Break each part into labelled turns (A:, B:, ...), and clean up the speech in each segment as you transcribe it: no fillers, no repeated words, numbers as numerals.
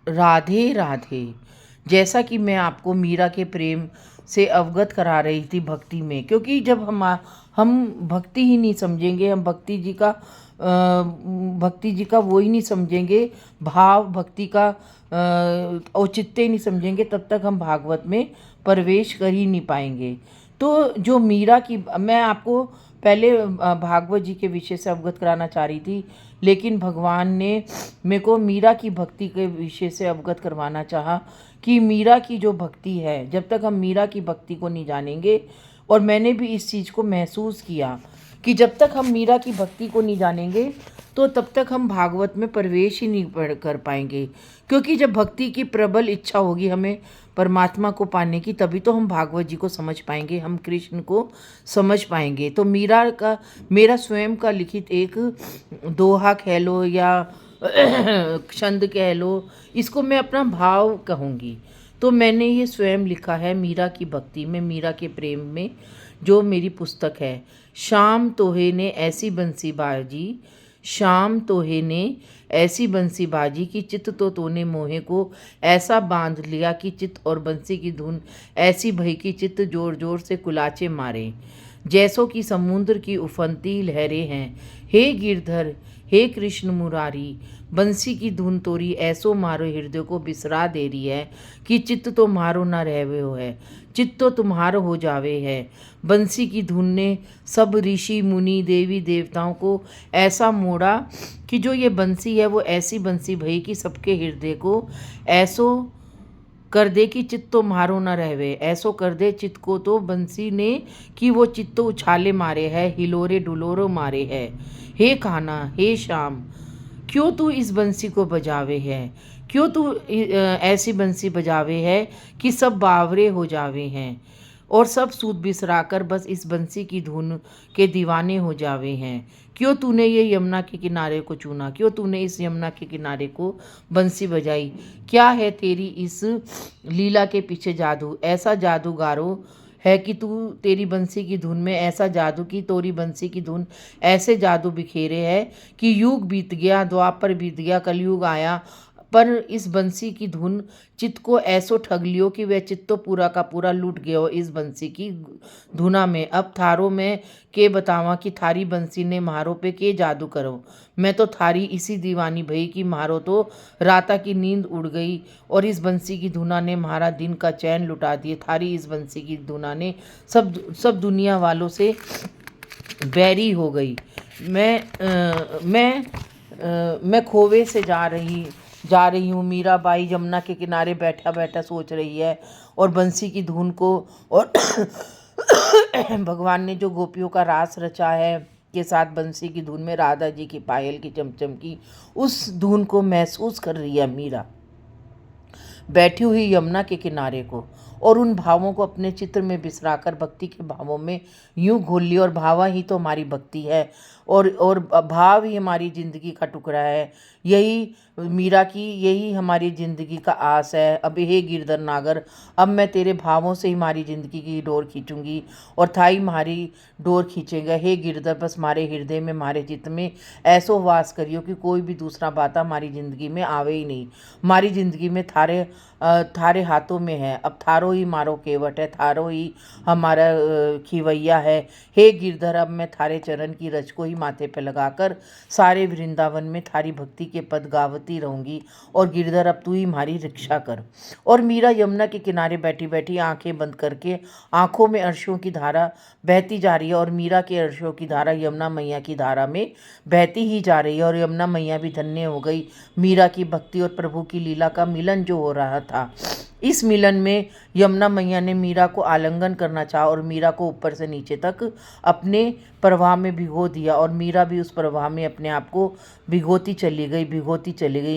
A: राधे राधे। जैसा कि मैं आपको मीरा के प्रेम से अवगत करा रही थी भक्ति में, क्योंकि जब हम भक्ति ही नहीं समझेंगे, हम भक्ति जी का वो ही नहीं समझेंगे, भाव भक्ति का औचित्य ही नहीं समझेंगे, तब तक हम भागवत में प्रवेश कर ही नहीं पाएंगे। तो जो मीरा की, मैं आपको पहले भागवत जी के विषय से अवगत कराना चाह रही थी, लेकिन भगवान ने मेरे को मीरा की भक्ति के विषय से अवगत करवाना चाहा कि मीरा की जो भक्ति है, जब तक हम मीरा की भक्ति को नहीं जानेंगे, और मैंने भी इस चीज़ को महसूस किया कि जब तक हम मीरा की भक्ति को नहीं जानेंगे तो तब तक हम भागवत में प्रवेश ही नहीं कर पाएंगे। क्योंकि जब भक्ति की प्रबल इच्छा होगी हमें परमात्मा को पाने की, तभी तो हम भागवत जी को समझ पाएंगे, हम कृष्ण को समझ पाएंगे। तो मेरा स्वयं का लिखित एक दोहा कह लो या छंद कह लो, इसको मैं अपना भाव कहूँगी। तो मैंने ये स्वयं लिखा है मीरा की भक्ति में, मीरा के प्रेम में, जो मेरी पुस्तक है। शाम तोहे ने ऐसी बंसी बाजी, शाम तोहे ने ऐसी बंसी बाजी की चित्त तो तूने मोहे को ऐसा बांध लिया कि चित्त और बंसी की धुन ऐसी भई कि चित्त जोर जोर से कुलाचे मारे, जैसों की समुद्र की उफनती लहरें हैं। हे गिरधर, हे कृष्ण मुरारी, बंसी की धुन तोरी ऐसो मारो हृदय को बिसरा दे रही है कि चित्त तो मारो न रहवे हो है, चित्त तो तुम्हारो हो जावे है। बंसी की धुन ने सब ऋषि मुनि देवी देवताओं को ऐसा मोड़ा कि जो ये बंसी है वो ऐसी बंसी भई कि सबके हृदय को ऐसो कर दे कि चित्त तो मारो न रहवे, ऐसो कर दे चित्त को तो बंसी ने कि वो चित्त तो उछाले मारे है, हिलोरे डुलोरो मारे है। हे कान्हा, हे श्याम, क्यों तू इस बंसी को बजावे है, क्यों तू ऐसी बंसी बजावे है कि सब बावरे हो जावे हैं और सब सूद बिसराकर बस इस बंसी की धुन के दीवाने हो जावे हैं। क्यों तूने ये यमुना के किनारे को चुना, क्यों तूने इस यमुना के किनारे को बंसी बजाई, क्या है तेरी इस लीला के पीछे जादू, ऐसा जादूगारो है कि तू तेरी बंसी की धुन में ऐसा जादू की तोरी बंसी की धुन ऐसे जादू बिखेरे है कि युग बीत गया, द्वापर बीत गया, कलयुग आया, पर इस बंसी की धुन चित्त को ऐसो ठग लियो कि वह चित्त तो पूरा का पूरा लूट गयो इस बंसी की धुना में। अब थारो में के बतावा कि थारी बंसी ने म्हारो पे के जादू करो, मैं तो थारी इसी दीवानी भई कि म्हारो तो राता की नींद उड़ गई और इस बंसी की धुना ने म्हारा दिन का चैन लुटा दिए। थारी इस बंसी की धुना ने सब दुनिया वालों से बैरी हो गई। मैं खोवे से जा रही हूँ। मीराबाई यमुना के किनारे बैठा बैठा सोच रही है और बंसी की धुन को, और भगवान ने जो गोपियों का रास रचा है के साथ बंसी की धुन में राधा जी की पायल की चमचम की उस धुन को महसूस कर रही है मीरा बैठी हुई यमुना के किनारे को, और उन भावों को अपने चित्र में बिसराकर भक्ति के भावों में यूं घोल लिया। और भावा ही तो हमारी भक्ति है, और भाव ही हमारी ज़िंदगी का टुकड़ा है। यही मीरा की, यही हमारी ज़िंदगी का आस है। अब हे गिरधर नागर, अब मैं तेरे भावों से ही हमारी ज़िंदगी की डोर खींचूंगी और थाई हमारी डोर खींचेगा। हे गिरधर, बस हमारे हृदय में, हमारे चित्त में ऐसो वास करियो कि कोई भी दूसरा बात हमारी ज़िंदगी में आवे ही नहीं। हमारी ज़िंदगी में थारे हाथों में है, अब थारो ही मारो केवट है, थारो ही हमारा खिवैया है। हे गिरधर, अब मैं थारे चरण की रज को ही माथे पे लगाकर सारे वृंदावन में थारी भक्ति के पद गावती रहूंगी। और गिरधर, अब तू ही हमारी रक्षा कर। और मीरा यमुना के किनारे बैठी बैठी आंखें बंद करके, आंखों में अर्शों की धारा बहती जा रही है, और मीरा के अर्शों की धारा यमुना मैया की धारा में बहती ही जा रही है। और यमुना मैया भी धन्य हो गई। मीरा की भक्ति और प्रभु की लीला का मिलन जो हो रहा था, इस मिलन में यमुना मैया ने मीरा को आलिंगन करना चाहा और मीरा को ऊपर से नीचे तक अपने प्रवाह में भिगो दिया, और मीरा भी उस प्रवाह में अपने आप को भिगोती चली गई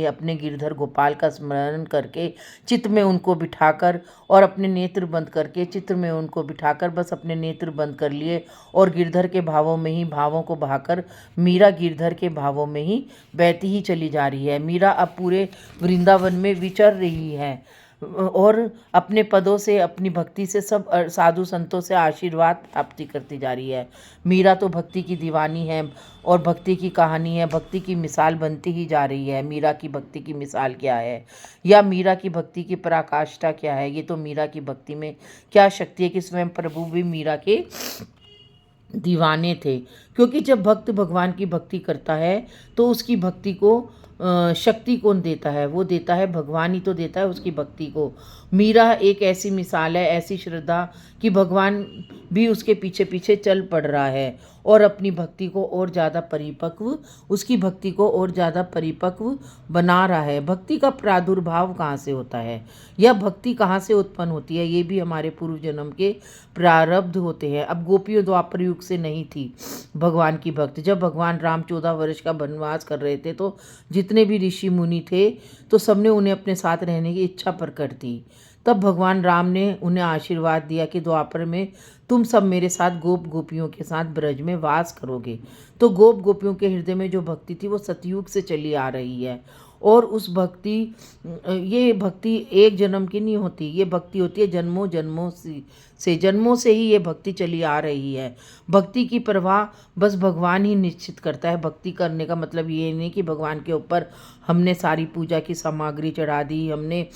A: अपने गिरधर गोपाल का स्मरण करके, चित्त में उनको बिठाकर, और अपने नेत्र बंद करके चित्र में उनको बिठाकर बस अपने नेत्र बंद कर लिए, और गिरधर के भावों में ही भावों को बहाकर मीरा गिरधर के भावों में ही बहती ही चली जा रही है। मीरा अब पूरे वृंदावन में विचर रही है। और अपने पदों से, अपनी भक्ति से सब साधु संतों से आशीर्वाद प्राप्ति करती जा रही है। मीरा तो भक्ति की दीवानी है और भक्ति की कहानी है, भक्ति की मिसाल बनती ही जा रही है। मीरा की भक्ति की मिसाल क्या है, या मीरा की भक्ति की पराकाष्ठा क्या है? ये तो मीरा की भक्ति में क्या शक्ति है कि स्वयं प्रभु भी मीरा के दीवाने थे। क्योंकि जब भक्त भगवान की भक्ति करता है तो उसकी भक्ति को शक्ति कौन देता है? वो देता है भगवान ही तो देता है उसकी भक्ति को। मीरा एक ऐसी मिसाल है, ऐसी श्रद्धा कि भगवान भी उसके पीछे पीछे चल पड़ रहा है और अपनी भक्ति को और ज़्यादा परिपक्व, उसकी भक्ति को और ज़्यादा परिपक्व बना रहा है। भक्ति का प्रादुर्भाव कहाँ से होता है, यह भक्ति कहाँ से उत्पन्न होती है? ये भी हमारे पूर्व जन्म के प्रारब्ध होते हैं। अब गोपियों द्वापर युग से नहीं थी भगवान की भक्त। जब भगवान राम 14 वर्ष का वनवास कर रहे थे तो जितने भी ऋषि मुनि थे तो सबने उन्हें अपने साथ रहने की इच्छा प्रकट की। तब भगवान राम ने उन्हें आशीर्वाद दिया कि द्वापर में तुम सब मेरे साथ गोप गोपियों के साथ ब्रज में वास करोगे। तो गोप गोपियों के हृदय में जो भक्ति थी वो सतयुग से चली आ रही है। और उस भक्ति, ये भक्ति एक जन्म की नहीं होती, ये भक्ति होती है जन्मों जन्मों जन्मों से ही ये भक्ति चली आ रही है। भक्ति की प्रवाह बस भगवान ही निश्चित करता है। भक्ति करने का मतलब ये नहीं कि भगवान के ऊपर हमने सारी पूजा की सामग्री चढ़ा दी, हमने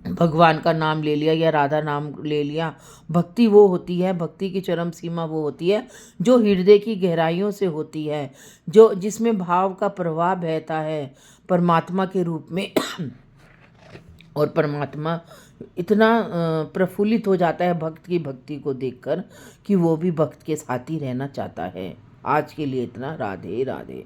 A: भगवान का नाम ले लिया या राधा नाम ले लिया। भक्ति वो होती है, भक्ति की चरम सीमा वो होती है जो हृदय की गहराइयों से होती है, जो जिसमें भाव का प्रवाह बहता है परमात्मा के रूप में और परमात्मा इतना प्रफुल्लित हो जाता है भक्त की भक्ति को देखकर कि वो भी भक्त के साथ ही रहना चाहता है। आज के लिए इतना। राधे राधे।